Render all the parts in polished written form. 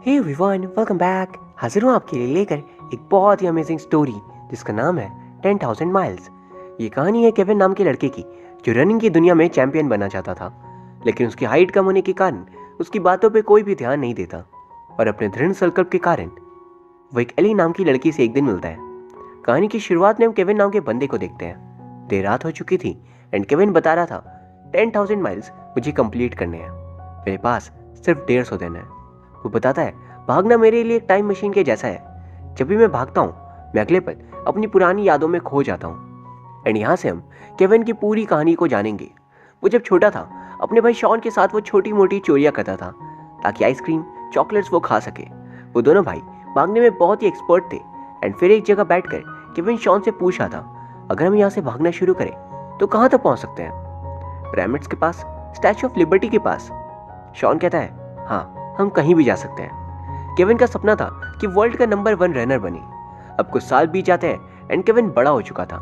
Hey everyone, welcome back. हाजिर हूँ आपके लिए लेकर एक बहुत ही अमेजिंग स्टोरी जिसका नाम है 10,000 माइल्स। ये कहानी है केविन नाम के लड़के की जो रनिंग की दुनिया में चैंपियन बनना चाहता था, लेकिन उसकी हाइट कम होने के कारण उसकी बातों पे कोई भी ध्यान नहीं देता और अपने दृढ़ संकल्प के कारण वो एक एली नाम की लड़की से एक दिन मिलता है। कहानी की शुरुआत में हम केविन नाम के बंदे को देखते हैं। देर रात हो चुकी थी एंड केविन बता रहा था 10,000 माइल्स मुझे कंप्लीट करने हैं, मेरे पास सिर्फ 150 दिन है। वो बताता है भागना मेरे लिए एक टाइम मशीन के जैसा है। जब भी मैं भागता हूँ मैं अगले पल अपनी पुरानी यादों में खो जाता हूँ। एंड यहाँ से हम केविन की पूरी कहानी को जानेंगे। वो जब छोटा था अपने भाई शॉन के साथ वो छोटी मोटी चोरियाँ करता था ताकि आइसक्रीम चॉकलेट्स वो खा सके। वो दोनों भाई भागने में बहुत ही एक्सपर्ट थे। एंड फिर एक जगह बैठकर केविन शॉन से पूछ रहा था अगर हम यहाँ से भागना शुरू करें तो कहाँ तक पहुँच सकते हैं? पिरामिड्स के पास? स्टैच्यू ऑफ लिबर्टी के पास? शॉन कहता है हाँ, हम कहीं भी जा सकते हैं। केविन का सपना था कि वर्ल्ड का नंबर 1 रनर बने। अब कुछ साल बीत जाते हैं एंड केविन बड़ा हो चुका था।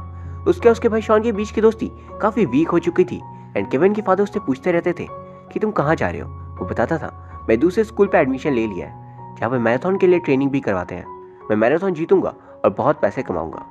उसके भाई शॉन के बीच की दोस्ती काफी वीक हो चुकी थी। एंड केविन के फादर उससे पूछते रहते थे कि तुम कहाँ जा रहे हो। वो बताता था मैं दूसरे स्कूल पे एडमिशन ले लिया है जहाँ पे मैराथन के लिए ट्रेनिंग भी करवाते हैं। मैं मैराथन जीतूंगा और बहुत पैसे कमाऊंगा।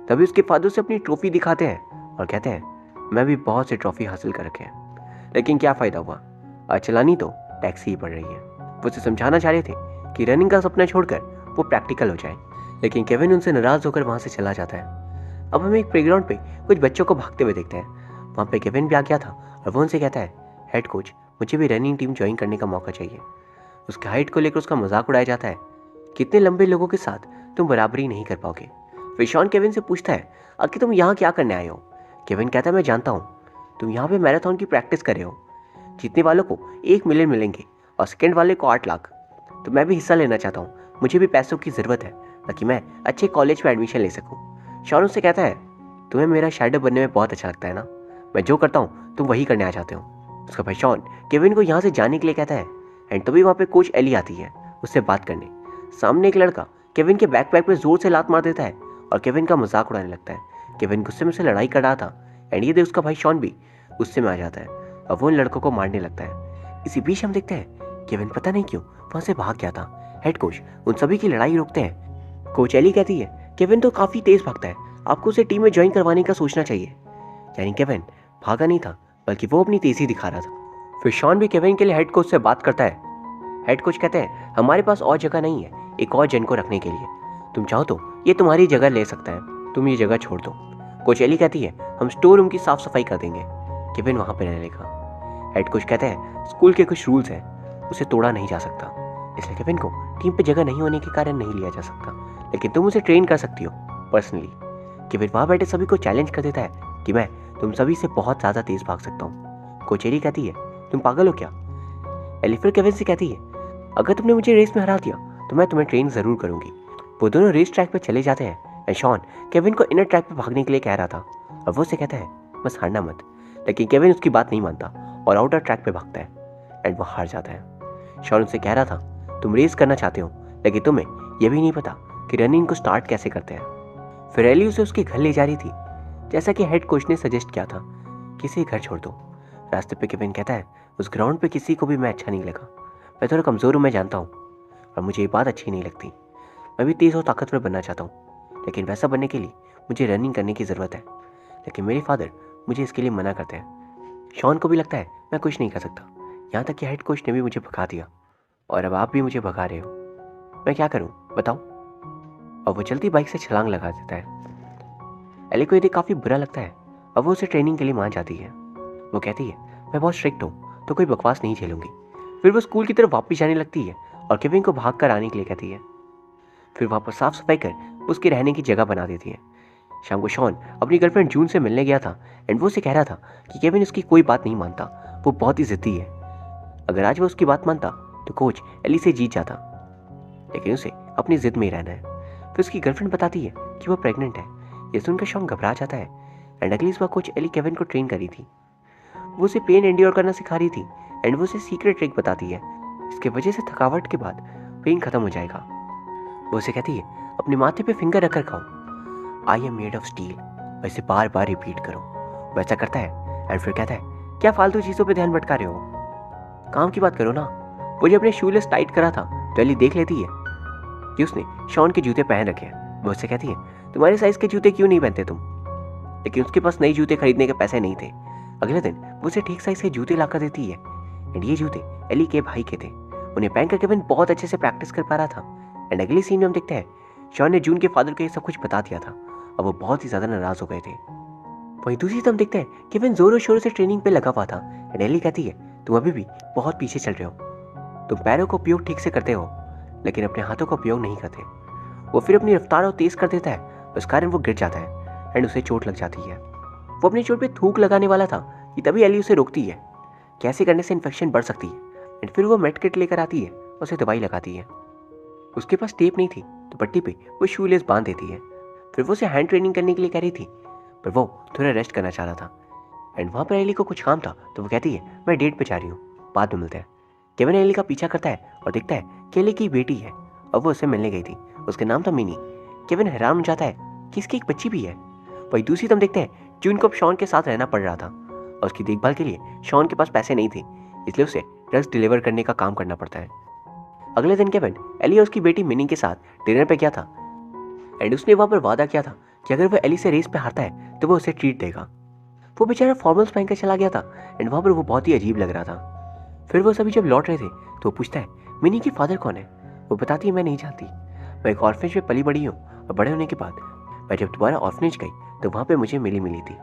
तभी उसके फादर से अपनी ट्रॉफी दिखाते हैं और कहते हैं मैं भी बहुत से ट्रॉफी हासिल कर रखे हैं, लेकिन क्या फायदा हुआ, आज चलानी तो टैक्सी ही पड़ रही है। वो उसे समझाना चाह रहे थे कि रनिंग का सपना छोड़कर वो प्रैक्टिकल हो जाए, लेकिन केविन उनसे नाराज होकर वहां से चला जाता है। अब हम एक प्लेग्राउंड पे कुछ बच्चों को भागते हुए देखते हैं। वहां पे केविन भी आ गया था और वो उनसे कहता है हेड कोच, मुझे भी रनिंग टीम ज्वाइन करने का मौका चाहिए। उसके हाइट को लेकर उसका मजाक उड़ाया जाता है, कितने लंबे लोगों के साथ तुम बराबरी नहीं कर पाओगे। फिर शॉन केविन से पूछता है आखिर तुम यहाँ क्या करने आए हो? केविन कहता है मैं जानता हूँ, तुम यहाँ पे मैराथन की प्रैक्टिस कर रहे हो। जीतने वालों को 1 मिलियन मिलेंगे और सेकंड वाले को 8 लाख। तो मैं भी हिस्सा लेना चाहता हूँ, मुझे भी पैसों की ज़रूरत है ताकि मैं अच्छे कॉलेज में एडमिशन ले सकूँ। शॉन उससे कहता है तुम्हें मेरा शैडो बनने में बहुत अच्छा लगता है ना, मैं जो करता हूँ तुम वही करने आ जाते हो। उसका भाई शॉन केविन को यहाँ से जाने के लिए कहता है। एंड तभी वहाँ पे कोच एली आती है उससे बात करने। सामने एक लड़का केविन के बैकपैक पे जोर से लात मार देता है और केविन का मजाक उड़ाने लगता है। केविन गुस्से में से लड़ाई कर रहा था एंड ये देख उसका भाई शॉन भी गुस्से में आ जाता है और वो उन लड़कों को मारने लगता है। इसी बीच हम देखते हैं केविन पता नहीं क्यों वहां से भाग गया था। हेड कोच उन सभी की लड़ाई रोकते हैं। कोच एली कहती है केविन तो काफी तेज भागता है, आपको उसे टीम में ज्वाइन करवाने का सोचना चाहिए। यानी केविन भागा नहीं था बल्कि वो अपनी तेजी दिखा रहा था। फिर शॉन भी केविन के लिए हेड कोच से बात करता है। हेड कोच कहते हैं हमारे पास और जगह नहीं है एक और जन को रखने के लिए, तुम चाहो तो ये तुम्हारी जगह ले सकता है, तुम ये जगह छोड़ दो। कोच एली कहती है हम स्टोर रूम की साफ सफाई कर देंगे, केविन वहां पे रहने लगा। हेड कोच कहते हैं स्कूल के कुछ रूल्स हैं, उसे तोड़ा नहीं जा सकता, इसलिए केविन को टीम पे जगह नहीं होने के कारण नहीं लिया जा सकता, लेकिन तुम उसे ट्रेन कर सकती हो पर्सनली। केविन वहां बैठे सभी को चैलेंज कर देता है कि मैं तुम सभी से बहुत ज्यादा तेज भाग सकता हूँ। कोच एली कहती है तुम पागल हो क्या? एली फिर केविन से कहती है अगर तुमने मुझे रेस में हरा दिया तो मैं तुम्हें ट्रेन जरूर करूंगी। वो दोनों रेस ट्रैक पे चले जाते हैं एंड शॉन केविन को इनर ट्रैक पे भागने के लिए कह रहा था और वो उसे कहता है बस हारना मत, लेकिन केविन उसकी बात नहीं मानता और आउटर ट्रैक पे भागता है एंड वो हार जाता है। शॉन उससे कह रहा था तुम रेस करना चाहते हो लेकिन तुम्हें यह भी नहीं पता कि रनिंग को स्टार्ट कैसे करते हैं। फिर एली उसे उसके घर ले जा रही थी जैसा कि हेड कोच ने सजेस्ट किया था, किसी घर छोड़ दो। रास्ते पे केविन कहता है उस ग्राउंड पे किसी को भी मैं अच्छा नहीं लगा, मैं थोड़ा कमज़ोर हूँ मैं जानता हूँ और मुझे ये बात अच्छी नहीं लगती। मैं भी तेज़ और ताकतवर बनना चाहता हूँ, लेकिन वैसा बनने के लिए मुझे रनिंग करने की ज़रूरत है, लेकिन मेरे फादर मुझे इसके लिए मना करते हैं। शॉन को भी लगता है मैं कुछ नहीं कर सकता, यहाँ तक कि हेड कोच ने भी मुझे भगा दिया और अब आप भी मुझे भगा रहे हो, मैं क्या करूँ बताओ? और वो चलती बाइक से छलांग लगा देता है। एली को ये देख काफ़ी बुरा लगता है और वो उसे ट्रेनिंग के लिए मान जाती है। वो कहती है मैं बहुत स्ट्रिक्ट हूँ तो कोई बकवास नहीं झेलूंगी। फिर वो स्कूल की तरफ वापस जाने लगती है और केविन को भाग कर आने के लिए कहती है। फिर वहाँ पर साफ सफाई कर उसके रहने की जगह बना देती है। शाम को शॉन अपनी गर्लफ्रेंड जून से मिलने गया था एंड वो उसे कह रहा था कि केविन उसकी कोई बात नहीं मानता, वो बहुत ही जिद्दी है। अगर आज वो उसकी बात मानता तो कोच एली से जीत जाता, लेकिन उसे अपनी जिद में ही रहना है। फिर उसकी गर्लफ्रेंड बताती है कि वो प्रेग्नेंट है। ये सुनकर शॉन घबरा जाता है एंड अगली सुबह कोच एली केविन को ट्रेन करी थी। वो उसे पेन एंड्योर करना सिखा रही थी एंड वो उसे सीक्रेट ट्रिक बताती है, इसके वजह से थकावट के बाद पेन खत्म हो जाएगा। वो उसे कहती है अपने माथे पे फिंगर रखकर खाओ, I am made of steel, वैसे बार बार रिपीट करो। वैसा करता है एंड फिर कहता है क्या फालतू चीज़ों पे ध्यान भटका रहे हो, काम की बात करो ना। वो जब अपने शूलेस टाइट करा था तो एली देख लेती है कि उसने शॉन के जूते पहन रखे हैं। वो उससे कहती है, तुम्हारे साइज के जूते क्यों नहीं पहनते तुम? लेकिन उसके पास नए जूते खरीदने के पैसे नहीं थे। अगले दिन वो उसे ठीक साइज के जूते लाकर देती है एंड ये जूते एली के भाई के थे। उन्हें पहनकर केविन बहुत अच्छे से प्रैक्टिस कर पा रहा था। एंड अगले सीन में हम देखते हैं शॉन ने जून के फादर को ये सब कुछ बता दिया था और वो बहुत ही ज्यादा नाराज हो गए थे। वहीं दूसरी तरफ हम देखते हैं केविन जोरों शोरों से ट्रेनिंग पे लगा हुआ था एंड एली कहती है, तुम अभी भी बहुत पीछे चल रहे हो। तुम पैरों का उपयोग ठीक से करते हो लेकिन अपने हाथों का उपयोग नहीं करते। वो फिर अपनी रफ्तार और तेज कर देता है, उस कारण वो गिर जाता है एंड उसे चोट लग जाती है। वो अपनी चोट पे थूक लगाने वाला था कि तभी एली उसे रोकती है, कैसे करने से इन्फेक्शन बढ़ सकती है। एंड फिर वो मेड किट लेकर आती है, उसे दवाई लगाती है। उसके पास टेप नहीं थी तो पट्टी पे वो शूलेस बांध देती है। फिर वो उसे हैंड ट्रेनिंग करने के लिए कह रही थी पर वो थोड़ा रेस्ट करना चाह रहा था। एंड वहाँ पर एली को कुछ काम था तो वो कहती है, मैं डेट पे जा रही हूँ, बाद में मिलते हैं। केविन एली का पीछा करता है और देखता है कि एली की बेटी है और वो उससे मिलने गई थी। उसका नाम था मिनी। केविन हैरान हो जाता है कि इसकी एक बच्ची भी है। वही दूसरी तरफ देखते हैं जून को अब शॉन के साथ रहना पड़ रहा था और उसकी देखभाल के लिए शॉन के पास पैसे नहीं थे, इसलिए उसे ड्रग्स डिलीवर करने का काम करना पड़ता है। अगले दिन केविन एली और उसकी बेटी मिनी के साथ डिनर पे गया था एंड उसने वहाँ पर वादा किया था कि अगर वो एली से रेस पे हारता है तो वो उसे ट्रीट देगा। वो बेचारा फॉर्मल्स पहनकर चला गया था एंड वहाँ पर वो बहुत ही अजीब लग रहा था। फिर वो सभी जब लौट रहे थे तो वो पूछता है, मिनी की फादर कौन है? वो बताती है, मैं नहीं जानती, मैं एक ऑर्फनेज में पली बड़ी हूँ और बड़े होने के बाद मैं जब दोबारा ऑर्फनेज गई तो वहाँ पे मुझे मिली थी।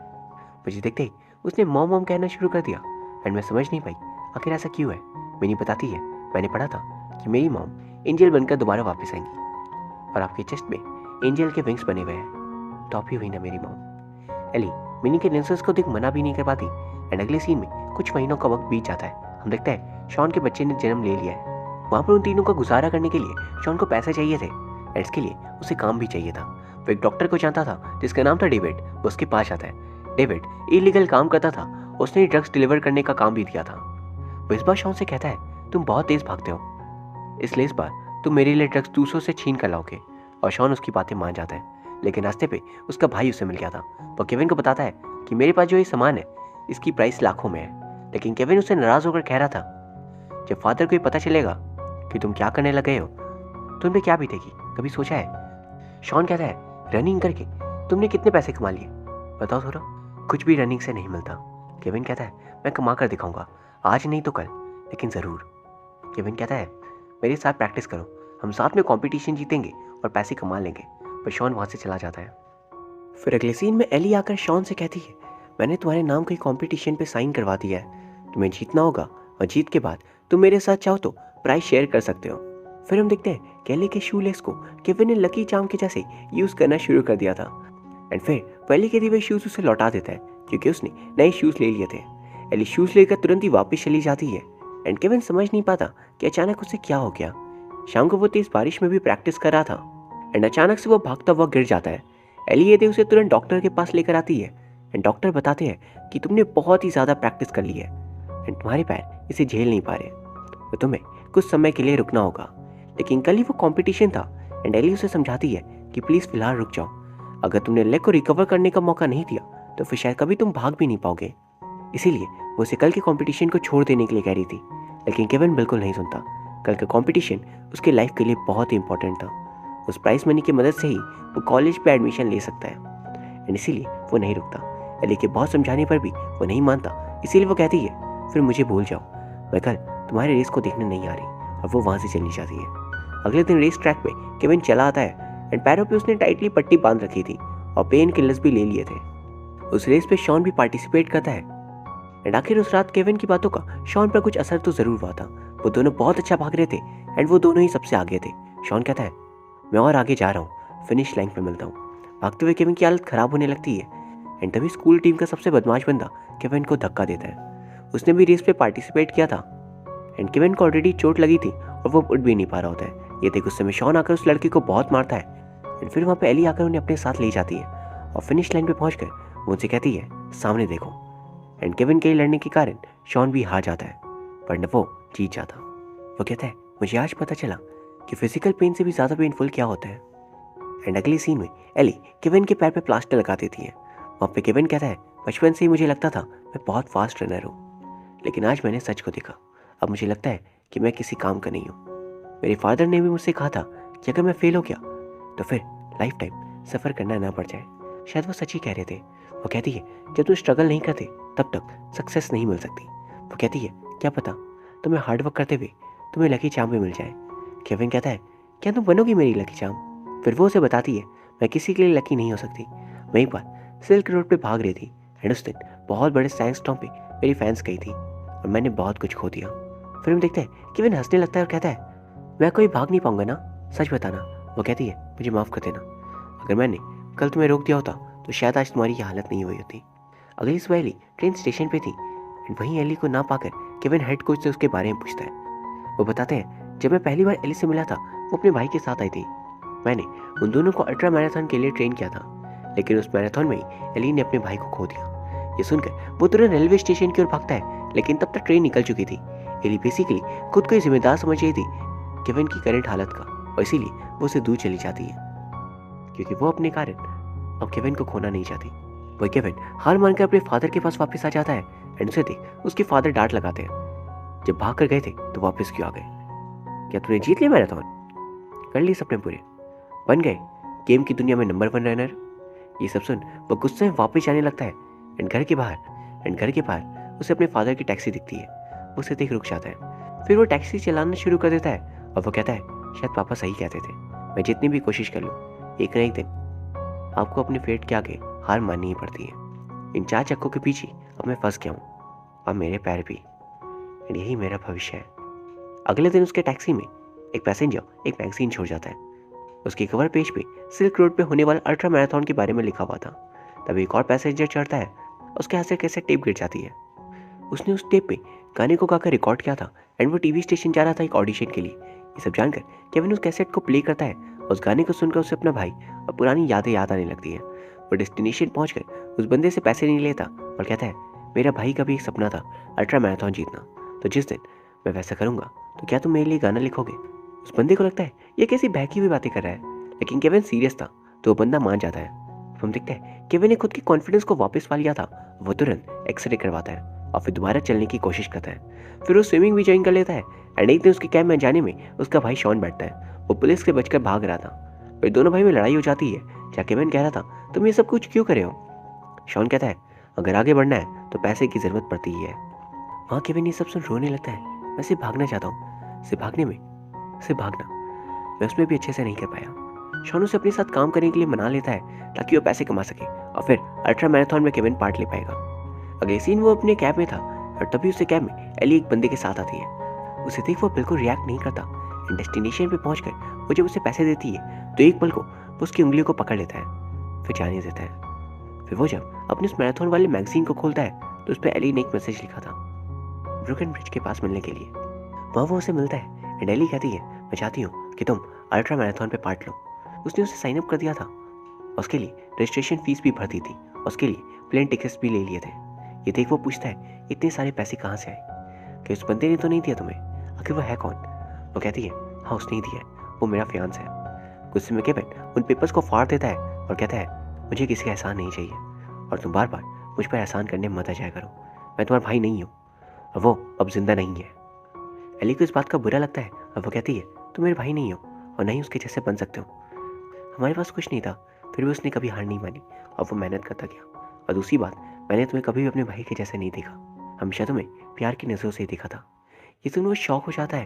मुझे देखते ही उसने मॉम मॉम कहना शुरू कर दिया एंड मैं समझ नहीं पाई आखिर ऐसा क्यों है। मिनी बताती है, मैंने पढ़ा था कि मेरी मॉम एंजल बनकर दोबारा वापस आएंगी और आपके चेस्ट में एंजल के विंग्स बने हुए हैं, तो आप ही हुई ना मेरी मॉम। एली मिनी के डांसर्स को देख मना भी नहीं कर पाती एंड अगले सीन में कुछ महीनों का वक्त बीत जाता है। हम देखते हैं शॉन के बच्चे ने जन्म ले लिया है। वहाँ पर उन तीनों का गुजारा करने के लिए शॉन को पैसे चाहिए थे एंड इसके लिए उसे काम भी चाहिए था। वो एक डॉक्टर को जानता था जिसका नाम था डेविड। वो उसके पास जाता है। डेविड इलीगल काम करता था, उसने ड्रग्स डिलीवर करने का काम भी दिया था। वो इस बार शॉन से कहता है, तुम बहुत तेज भागते हो, इसलिए इस बार तुम मेरे लिए ड्रग्स दूसरों से छीन कर लाओगे। और शॉन उसकी बातें मान जाता है। लेकिन रास्ते पे उसका भाई उसे मिल गया था। वो केविन को बताता है कि मेरे पास जो ये सामान है इसकी प्राइस लाखों में है। लेकिन केविन उसे नाराज होकर कह रहा था, जब फादर को ये पता चलेगा कि तुम क्या करने लगे हो तो उन पे क्या बीतेगी, कभी सोचा है? शॉन कहता है, रनिंग करके तुमने कितने पैसे कमा लिए बताओ थोड़ा? कुछ भी रनिंग से नहीं मिलता। केविन कहता है, मैं कमा कर दिखाऊंगा, आज नहीं तो कल, लेकिन ज़रूर। केविन कहता है, मेरे साथ प्रैक्टिस करो, हम साथ में कंपटीशन जीतेंगे और पैसे कमा लेंगे। पर शॉन वहाँ से चला जाता है। फिर अगले सीन में एली आकर शॉन से कहती है, मैंने तुम्हारे नाम के कंपटीशन पे साइन करवा दिया है, तुम्हें जीतना होगा और जीत के बाद तुम मेरे साथ चाहो तो प्राइस शेयर कर सकते हो। फिर हम देखते हैं कि एली के शूलेस को केविन ने लकी चार्म के जैसे यूज़ करना शुरू कर दिया था एंड फिर वो एली के दिए हुए शूज़ उसे लौटा देता है क्योंकि उसने नए शूज़ ले लिए थे। एली शूज़ लेकर तुरंत ही वापस चली जाती है एंड केविन समझ नहीं पाता कि अचानक उसे क्या हो गया। शाम को वो तेज बारिश में भी प्रैक्टिस कर रहा था एंड अचानक से वो भागता हुआ गिर जाता है। एली ये देख उसे तुरंत डॉक्टर के पास लेकर आती है एंड डॉक्टर बताते हैं कि तुमने बहुत ही ज़्यादा प्रैक्टिस कर ली है एंड तुम्हारे पैर इसे झेल नहीं पा रहे, तो तुम्हें कुछ समय के लिए रुकना होगा। लेकिन कल ही वो कंपटीशन था एंड एली उसे समझाती है कि प्लीज़ फिलहाल रुक जाओ, अगर तुमने लेग को रिकवर करने का मौका नहीं दिया तो फिर शायद कभी तुम भाग भी नहीं पाओगे। इसीलिए वो उसे कल के कंपटीशन को छोड़ देने के लिए कह रही थी। लेकिन केविन बिल्कुल नहीं सुनता। कल का कंपटीशन उसके लाइफ के लिए बहुत ही इंपॉर्टेंट था। उस प्राइस मनी की मदद से ही वो कॉलेज पे एडमिशन ले सकता है एंड इसीलिए वो नहीं रुकता। एली के बहुत समझाने पर भी वो नहीं मानता, इसीलिए वो कहती है, फिर मुझे भूल जाओ, मैं कल तुम्हारे रेस को देखने नहीं आ रही। और वो वहाँ से चली जाती है। अगले दिन रेस ट्रैक पे केविन चला आता है एंड पैरों पे उसने टाइटली पट्टी बांध रखी थी और पेन किलर्स भी ले लिए थे। उस रेस पे शॉन भी पार्टिसिपेट करता है एंड आखिर उस रात केविन की बातों का शॉन पर कुछ असर तो जरूर हुआ था। वो दोनों बहुत अच्छा भाग रहे थे एंड वो दोनों ही सबसे आगे थे। शॉन कहता है, मैं और आगे जा रहा हूँ, फिनिश लाइन पे मिलता हूँ। भागते हुए केविन की हालत खराब होने लगती है एंड तभी स्कूल टीम का सबसे बदमाश बंदा केविन को धक्का देता है। उसने भी रेस पे पार्टिसिपेट किया था एंड केविन को ऑलरेडी चोट लगी थी और वो उठ भी नहीं पा रहा होता है। ये देख उस समय शॉन आकर उस लड़के को बहुत मारता है एंड फिर वहाँ पे एली आकर उन्हें अपने साथ ले जाती है और फिनिश लाइन पे पहुंचकर वो उनसे कहती है, सामने देखो। एंड केविन के लड़ने के कारण शॉन भी हार जाता है पर न वो जीत जाता। वो कहता है, मुझे आज पता चला कि फिजिकल पेन से भी ज़्यादा पेनफुल क्या होता है। एंड अगले सीन में एली केविन के पैर पे प्लास्टर लगा देती है। वहाँ पे केविन कहता है, बचपन से ही मुझे लगता था मैं बहुत फास्ट रनर हूँ, लेकिन आज मैंने सच को देखा। अब मुझे लगता है कि मैं किसी काम का नहीं हूँ। मेरे फादर ने भी मुझसे कहा था कि अगर मैं फेल हो गया तो फिर लाइफ टाइम सफ़र करना ना पड़ जाए। शायद वो सच ही कह रहे थे। वो कहती है जब तुम स्ट्रगल नहीं करते तब तक सक्सेस नहीं मिल सकती। वो कहती है क्या पता तुम्हें हार्ड वर्क करते हुए तुम्हें लकी चार्म भी मिल जाए। केविन कहता है क्या तुम बनोगी मेरी लकी चार्म? फिर वो उसे बताती है मैं किसी के लिए लकी नहीं हो सकती। मैं एक बार सिल्क रोड पे भाग रही थी एंड उस दिन बहुत बड़े साइंस टॉम पे मेरी फैंस गई थी और मैंने बहुत कुछ खो दिया। फिर हम देखते हैं केविन हंसने लगता है और कहता है मैं कोई भाग नहीं पाऊंगा ना, सच बताना। वो कहती है मुझे माफ़ कर देना, अगर मैंने कल तुम्हें रोक दिया होता तो शायद आज तुम्हारी ये हालत नहीं हुई होती। अगली सुबह एली ट्रेन स्टेशन पे थी एंड वहीं एली को ना पाकर केविन हेड कोच से उसके बारे में पूछता है। वो बताते हैं जब मैं पहली बार एली से मिला था वो अपने भाई के साथ आई थी। मैंने उन दोनों को अल्ट्रा मैराथन के लिए ट्रेन किया था, लेकिन उस मैराथन में ही एली ने अपने भाई को खो दिया। ये सुनकर वो तुरंत रेलवे स्टेशन की ओर भागता है, लेकिन तब तक ट्रेन निकल चुकी थी। एली बेसिकली खुद को ही जिम्मेदार समझ रही थी केविन की करंट हालत का और इसीलिए वो उसे दूर चली जाती है, क्योंकि वो अपने कारण अब केविन को खोना नहीं चाहती। वही केविन हार मानकर अपने फादर के पास वापस आ जाता है एंड उसे देख उसके फादर डांट लगाते हैं जब भाग कर गए थे तो वापस क्यों आ गए? क्या तूने जीत लिया मैराथन? कर लिए सपने पूरे? बन गए गेम की दुनिया में नंबर 1 रनर? ये सब सुन वो गुस्से में वापस जाने लगता है एंड घर के बाहर उसे अपने फादर की टैक्सी दिखती है। वो उसे देख रुक जाता है। फिर वो टैक्सी चलाना शुरू कर देता है और वो कहता है शायद पापा सही कहते थे, मैं जितनी भी कोशिश कर लूँ एक ना एक दिन आपको अपने फेट के आगे हार माननी ही पड़ती है। इन 4 चक्कों के पीछे अब मैं फंस गया हूँ और मेरे पैर भी, एंड यही मेरा भविष्य है। अगले दिन उसके टैक्सी में एक पैसेंजर एक मैगजीन छोड़ जाता है। उसके कवर पेज पे सिल्क रोड पे होने वाला अल्ट्रा मैराथन के बारे में लिखा हुआ था। तभी एक और पैसेंजर चढ़ता है, उसके हाथ से कैसे टेप गिर जाती है। उसने उस टेप पे गाने को गाकर रिकॉर्ड किया था एंड वो टीवी स्टेशन जा रहा था एक ऑडिशन के लिए। ये सब जानकर केविन उस कैसेट को प्ले करता है और उस गाने को सुनकर उसे अपना भाई और पुरानी यादें याद आने लगती है। वो डेस्टिनेशन पहुंचकर उस बंदे से पैसे नहीं लेता और कहता है मेरा भाई का भी एक सपना था अल्ट्रा मैराथन जीतना, तो जिस दिन मैं वैसा करूंगा तो क्या तुम मेरे लिए गाना लिखोगे? उस बंदे को लगता है ये कैसी बहकी हुई बातें कर रहा है, लेकिन केविन सीरियस था तो वो बंदा मान जाता है। हम देखते हैं केविन ने खुद की कॉन्फिडेंस को वापस पा लिया था। वो तुरंत एक्सरे करवाता है और फिर दोबारा चलने की कोशिश करता है। फिर वो स्विमिंग भी ज्वाइन कर लेता है एंड एक दिन उसके कैंप में जाने में उसका भाई शॉन बैठता है। वो पुलिस से बचकर भाग रहा था। फिर दोनों भाई में लड़ाई हो जाती है जहाँ केविन कह रहा था तुम ये सब कुछ क्यों करे हो? शॉन कहता है अगर आगे बढ़ना है तो पैसे की जरूरत पड़ती ही है। वहाँ केविन ये सब सुन रोने लगता है, मैं सिर्फ भागना चाहता हूँ, सिर्फ भागना मैं उसमें भी अच्छे से नहीं कर पाया। शॉन उसे अपने साथ काम करने के लिए मना लेता है ताकि वो पैसे कमा सके और फिर अल्ट्रा मैराथन में केविन पार्ट ले पाएगा। अगले सीन वो अपने कैब में था और तभी उसके कैब में एली एक बंदे के साथ आती है। उसे देख वो बिल्कुल रिएक्ट नहीं करता एंड डेस्टिनेशन पे पहुंचकर वो जब उसे पैसे देती है तो एक पल को वो उसकी उंगलियों को पकड़ लेता है, फिर जाने देता है। फिर वो जब अपने उस मैराथन वाले मैगजीन को खोलता है तो उस पर एली ने एक मैसेज लिखा था ब्रोकन ब्रिज के पास मिलने के लिए। वहाँ वो उसे मिलता है एंड एली कहती है मैं चाहती हूँ कि तुम अल्ट्रा मैराथन पे पार्ट लो। उसने उसे साइन अप कर दिया था, उसके लिए रजिस्ट्रेशन फीस भी भर दी थी, उसके लिए प्लेन टिकट्स भी ले लिए थे। ये देख वो पूछता है इतने सारे पैसे कहाँ से आए? कि उस बंदे ने तो नहीं दिया तुम्हें? आखिर वो है कौन? वो कहती है हाँ उसने ही दिया है, वो मेरा फियांस है। गुस्से में केविन उन पेपर्स को फाड़ देता है और कहता है मुझे किसी का एहसान नहीं चाहिए और तुम बार बार मुझ पर एहसान करने में मत आ जाया करो, मैं तुम्हारा भाई नहीं हूँ और वो अब जिंदा नहीं है। एली को इस बात का बुरा लगता है और वो कहती है तुम मेरे भाई नहीं हो और नहीं उसके जैसे बन सकते हो। हमारे पास कुछ नहीं था फिर भी उसने कभी हार नहीं मानी और वो मेहनत करता गया। और दूसरी बात, मैंने तुम्हें कभी भी अपने भाई के जैसे नहीं देखा, हमेशा तुम्हें प्यार की नज़रों से ही देखा था। ये सुन वो शौक हो जाता है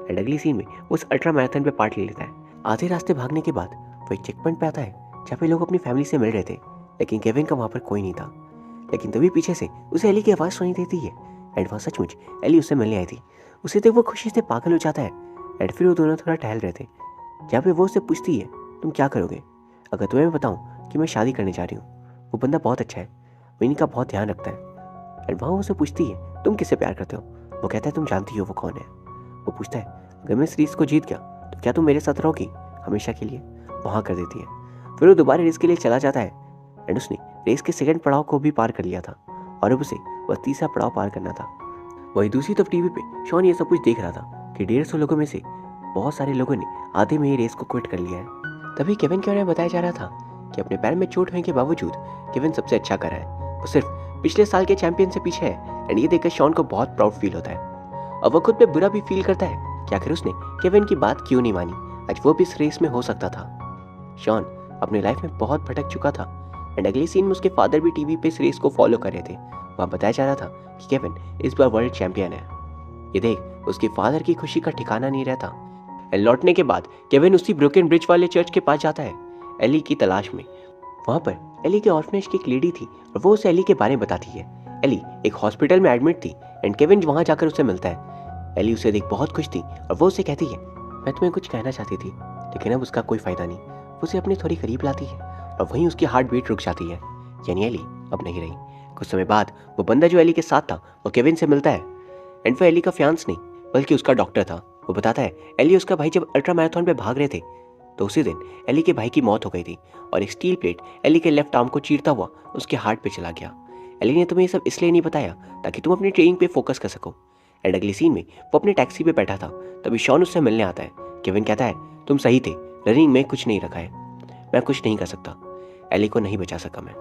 एंड अगली सीन में वो उस अल्ट्रा मैराथन पे पार्ट ले लेता है। आधे रास्ते भागने के बाद वो एक चेक पॉइंट पे आता है जहाँ पे लोग अपनी फैमिली से मिल रहे थे, लेकिन केविन का वहाँ पर कोई नहीं था। लेकिन तभी पीछे से उसे एली की आवाज़ सुनाई देती है एंड वहाँ सचमुच एली उससे मिलने आई थी। उसे देख वो खुशी से पागल हो जाता है एंड फिर वो दोनों थोड़ा टहल रहे थे जहाँ पे वो उससे पूछती है तुम क्या करोगे अगर तुम्हें मैं बताऊँ कि मैं शादी करने जा रही हूँ? वो बंदा बहुत अच्छा है, वो इनका बहुत ध्यान रखता है। एंड वहाँ वो उसे पूछती है तुम किससे प्यार करते हो? वो कहता है तुम जानती हो वो कौन है। वो पूछता है अगर मैं इस रेस को जीत गया तो क्या तुम मेरे साथ रहोगी हमेशा के लिए? वहाँ कर देती है। फिर वो दोबारा रेस के लिए चला जाता है एंड उसने रेस के सेकंड पड़ाव को भी पार कर लिया था और अब उसे बस तीसरा पड़ाव पार करना था। वही दूसरी तरफ टीवी पे शॉन ये सब कुछ देख रहा था कि 150 लोगों में से बहुत सारे लोगों ने आधे में ही रेस को क्विट कर लिया है। तभी केविन के बारे में बताया जा रहा था कि अपने पैर में चोट होने के बावजूद केविन सबसे अच्छा कर रहा है। वो सिर्फ पिछले साल के चैंपियन से पीछे है एंड ये देखकर शॉन को बहुत प्राउड फील होता है और वो खुद पे बुरा भी फील करता है कि आखिर उसने केविन की बात क्यों नहीं मानी। आज वो भी इस रेस में हो सकता था। शॉन अपनी लाइफ में बहुत भटक चुका था एंड अगले सीन में उसके फादर भी टीवी पे इस रेस को फॉलो कर रहे थे। वहाँ बताया जा रहा था कि केविन इस बार वर्ल्ड चैंपियन है। ये देख उसके फादर की खुशी का ठिकाना नहीं रहता। लौटने के बाद केविन उसी ब्रोकन ब्रिज वाले चर्च के पास जाता है एली की तलाश में। वहाँ पर एली के ऑर्फनेज की एक लेडी थी और वो उसे एली के बारे में बताती है। एली एक हॉस्पिटल में एडमिट थी एंड केविन वहाँ जाकर उसे मिलता है। एली उसे देख बहुत खुश थी और वो उसे कहती है, मैं तुम्हें कुछ कहना चाहती थी लेकिन अब उसका कोई फायदा नहीं। वो उसे अपने थोड़ी करीब लाती है और वहीं उसकी हार्ट बीट रुक जाती है, यानी एली अब नहीं रही। कुछ समय बाद वो बंदा जो एली के साथ था वो केविन से मिलता है एंड वो एली का फियांस नहीं बल्कि उसका डॉक्टर था। वो बताता है एली और उसका भाई जब अल्ट्रा मैराथन पे भाग रहे थे तो उसी दिन एली के भाई की मौत हो गई थी और एक स्टील प्लेट एली के लेफ्ट आर्म को चीरता हुआ उसके हार्ट पे चला गया। एली ने तुम्हें ये सब इसलिए नहीं बताया ताकि तुम अपनी ट्रेनिंग पे फोकस कर सको। एंड अगली सीन में वो अपने टैक्सी पे बैठा था, तभी शॉन उससे मिलने आता है। केविन कहता है तुम सही थे, रनिंग में कुछ नहीं रखा है, मैं कुछ नहीं कर सकता, एली को नहीं बचा सका मैं,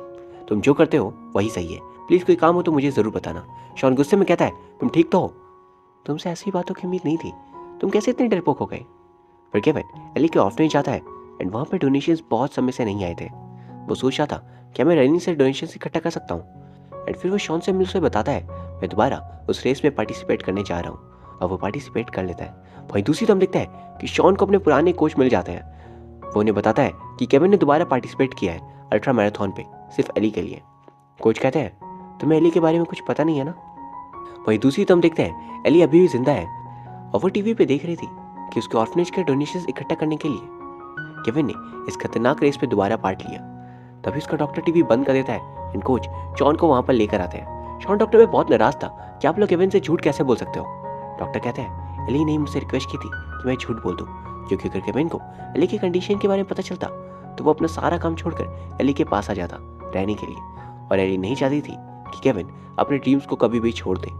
तुम जो करते हो वही सही है, प्लीज़ कोई काम हो तो मुझे ज़रूर बताना। शॉन गुस्से में कहता है तुम ठीक तो हो, तुमसे ऐसी बातों की उम्मीद नहीं थी, तुम कैसे इतने डरपोक हो गए। पर केविन एली के ऑर्फनेज जाता है एंड वहाँ पे डोनेशंस बहुत समय से नहीं आए थे। वो सोच रहा था क्या मैं रनिंग से डोनेशंस इकट्ठा कर सकता हूँ। एंड फिर वो शॉन से मिल उसे बताता है मैं दोबारा उस रेस में पार्टिसिपेट करने जा रहा हूँ और वो पार्टिसिपेट कर लेता है। वहीं दूसरी तरफ दिखता है कि शॉन को अपने पुराने कोच मिल जाते हैं। वो उन्हें बताता है कि केविन ने दोबारा पार्टिसिपेट किया है अल्ट्रा मैराथन पे सिर्फ एली के लिए। कोच कहते हैं तुम्हें एली के बारे में कुछ पता नहीं है ना। वहीं दूसरी तरफ देखते हैं एली अभी भी जिंदा है और वो टीवी पे देख रही थी कि उसके ऑर्फनेज के डोनेशंस इकट्ठा करने के लिए केविन ने इस खतरनाक रेस पे दोबारा पार्ट लिया। तभी उसका डॉक्टर टीवी बंद कर देता है एंड कोच शॉन को वहां पर लेकर आते हैं। शॉन डॉक्टर पे बहुत नाराज था कि आप लोग केविन से झूठ कैसे बोल सकते हो। डॉक्टर कहते हैं एली ने मुझसे रिक्वेस्ट की थी कि मैं झूठ बोल दूं, क्योंकि अगर केविन को एली की कंडीशन के बारे में पता चलता तो वो अपना सारा काम छोड़कर एली के पास आ जाता रहने के लिए, और एली नहीं चाहती थी कि केविन अपने ड्रीम्स को कभी भी छोड़ दे।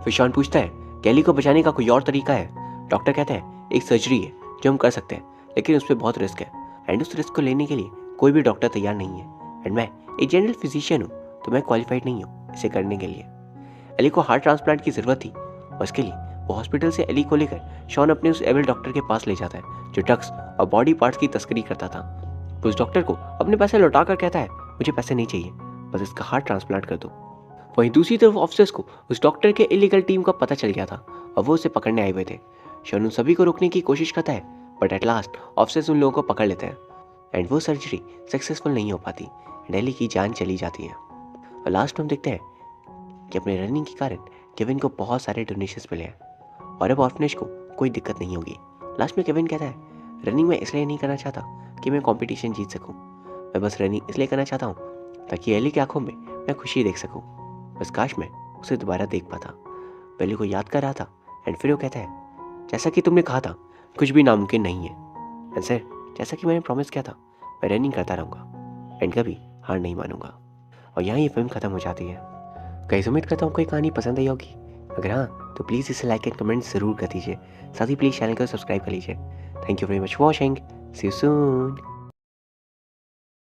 फिर शॉन पूछता है कि एली को बचाने का कोई और तरीका है। डॉक्टर कहते हैं एक सर्जरी है जो हम कर सकते हैं लेकिन उस पर बहुत रिस्क है एंड उस रिस्क को लेने के लिए कोई भी डॉक्टर तैयार नहीं है एंड मैं एक जनरल फिजिशियन हूँ तो मैं क्वालिफाइड नहीं हूँ इसे करने के लिए। एली को हार्ट ट्रांसप्लांट की ज़रूरत थी और इसके लिए वो हॉस्पिटल से एली को लेकर शॉन अपने उस एविल डॉक्टर के पास ले जाता है जो ड्रग्स और बॉडी पार्ट्स की तस्करी करता था। तो उस डॉक्टर को अपने पैसे लौटा कर कहता है मुझे पैसे नहीं चाहिए, बस इसका हार्ट ट्रांसप्लांट कर दो। वहीं दूसरी तरफ ऑफिसर्स को उस डॉक्टर के इलीगल टीम का पता चल गया था और वो उसे पकड़ने आए हुए थे। शॉन उन सभी को रोकने की कोशिश करता है बट एट लास्ट ऑफिसर्स उन लोगों को पकड़ लेते हैं एंड वो सर्जरी सक्सेसफुल नहीं हो पाती एंड एली की जान चली जाती है। और लास्ट में हम देखते हैं कि अपने रनिंग के कारण केविन को बहुत सारे डोनेशंस मिले हैं और अब ऑर्फनेज को कोई दिक्कत नहीं होगी। लास्ट में केविन कहता है रनिंग मैं इसलिए नहीं करना चाहता कि मैं कंपटीशन जीत सकूं, मैं बस रनिंग इसलिए करना चाहता हूं ताकि एली की आंखों में मैं खुशी देख सकूं। बस काश मैं उसे दोबारा देख पाता। एली को याद कर रहा था एंड फिर वो कहता है जैसा कि तुमने कहा था कुछ भी नामुमकिन नहीं है एंड सर जैसा कि मैंने प्रॉमिस किया था मैं रनिंग करता रहूँगा एंड कभी हार नहीं मानूंगा। और यहाँ ये फिल्म खत्म हो जाती है। गाइस उम्मीद करता हूँ कोई कहानी पसंद आई होगी, अगर हाँ तो प्लीज़ इसे लाइक एंड कमेंट ज़रूर कर दीजिए, साथ ही प्लीज़ चैनल को सब्सक्राइब कर लीजिए। Thank you very much for watching, see you soon.